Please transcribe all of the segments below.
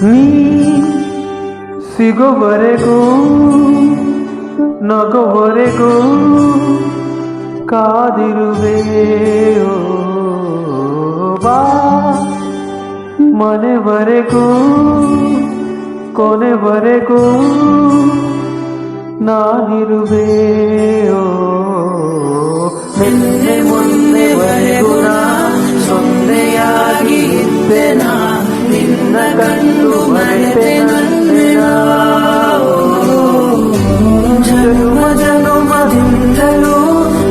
ನೀ ಸಿಗುವರೆಗೂ ನಗುವರೆಗೂ ಕಾದಿರುವೆ ಓ ಬಾ ಮನೆವರೆಗೂ ಕೊನೆವರೆಗೂ ನಾನಿರುವೆ ಓ ನಿನ್ನೆ ಮೊನ್ನೆವರೆಗೂ ನಾ ಸೊನ್ನೆಯಾಗಿ ಇದ್ದೆ ನಾ ನಿನ್ನ ಕಂಡು ಮರೆತೆ ನನ್ನೆನ ಜನುಮ ಜನುಮದಿಂದಲೂ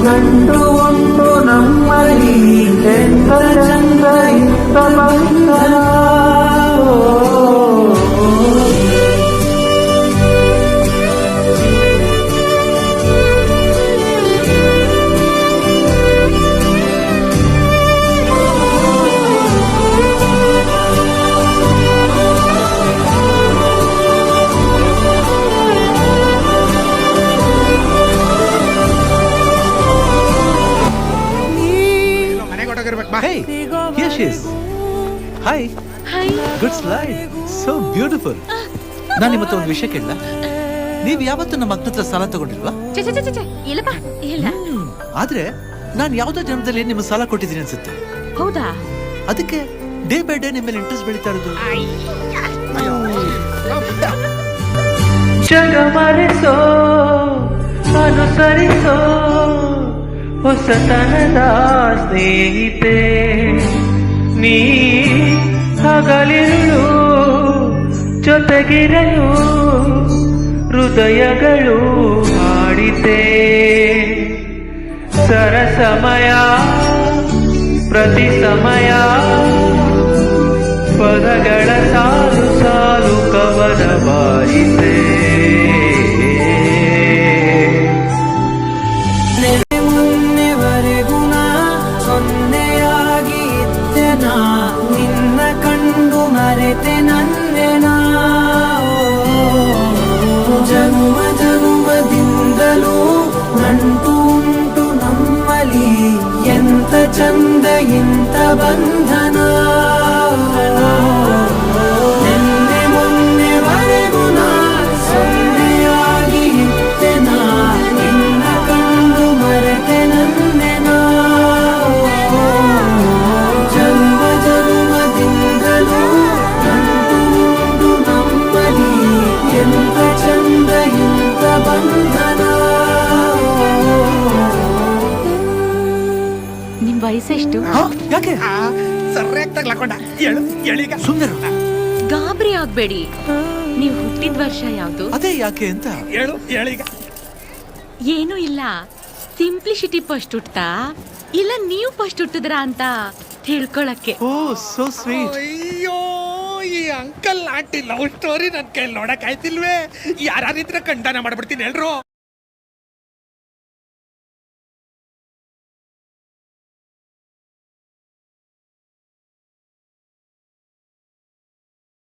ಗಂಟು ಉಂಟು ನಮ್ಮಲ್ಲಿ ಎಂತ ಚಂದ ಇಂತ ಬಂಧನ Hey, here she is. Hi. Hi. Good slide. So beautiful. ನಾನು ನಿಮ್ಮ ಹತ್ರ ಒಂದು ವಿಷಯ ಕೇಳಲ್ಲ. ನೀವು ಯಾವತ್ತೂ ನಮ್ಮ ಅಕ್ಕ ಹತ್ರ ಸಾಲ ತಗೊಂಡಿಲ್ವಾ? ಇಲ್ಲಪ್ಪ ಇಲ್ಲ. ಆದ್ರೆ ನಾನು ಯಾವುದೋ ಜನ್ಮದಲ್ಲಿ ನಿಮ್ಮ ಸಾಲ ಕೊಟ್ಟಿದ್ದೀನಿ ಅನ್ಸುತ್ತೆ. ಹೌದಾ? ಅದಕ್ಕೆ ಡೇ ಬೈ ಡೇ ನಿಮ್ಮ ಮೇಲೆ ಇಂಟ್ರೆಸ್ಟ್ ಬೆಳೀತಾ ಇರೋದು. ಜಗಮರಿಸೋ ಅನುಸರಿಸೋ ಹೊಸತನದ ಸ್ನೇಹಿತೆ ನೀ ಹಗಲಿರುಳು ಜೊತೆಗಿರಲು ಹೃದಯಗಳು ಹಾಡಿತೆ ಸರಸಮಯ ಪ್ರತಿ ಸಮಯ ಪದಗಳ ಸಾಲು ಸಾಲು ಕವನವಾಯಿತೆ ನಿನ್ನ ಕಂಡು ಮರೆತೆ ನನ್ನೆನ ಜನುಮ ಜನುಮದಿಂದಲೂ ನಂಟು ಉಂಟು ನಮ್ಮಲ್ಲಿ ಎಂತ ಚಂದ ಇಂತ ಬಂಧನ ನಿನ್ನೆ ಮೊನ್ನೆವರೆಗೂ ನಾ ಸೊನ್ನೆಯಾಗಿ ಇದ್ದೆನ ನಿನ್ನ ಕಂಡು ಮರೆತೆ ನನ್ನೆನ ನಿಮ್ ವಯಸ್ಸೆಷ್ಟು? ಯಾಕೆ ಸರ್ಯಾಗಿ ತಗ್ಲಾಕೊಂಡ ಎಳೀಗ ಸುಂದರ ಗಾಬರಿ ಆಗ್ಬೇಡಿ. ನೀವು ಹುಟ್ಟಿದ ವರ್ಷ ಯಾವ್ದು? ಅದೇ ಯಾಕೆ ಅಂತ ಎಳೀಗ ಏನೂ ಇಲ್ಲ. ಸಿಂಪ್ಲಿಸಿಟಿ ಫಸ್ಟ್ ಹುಟ್ತಾ ಇಲ್ಲ ನೀವು ಫಸ್ಟ್ ಹುಟ್ಟಿದ್ರ ಅಂತ ತಿಳ್ಕೊಳಕ್ಕೆ. Oh so sweet. ಅಯ್ಯೋ ಈ ಅಂಕಲ್ ಆಂಟಿ ಲವ್ ಸ್ಟೋರಿ ನನ್ ಕೈಲಿ ನೋಡಕ್ ಆಯ್ತಿಲ್ವೇ. ಯಾರಿದ್ರೆ ಖಂಡನ ಮಾಡ್ಬಿಡ್ತೀನಿ ಎಲ್ರು.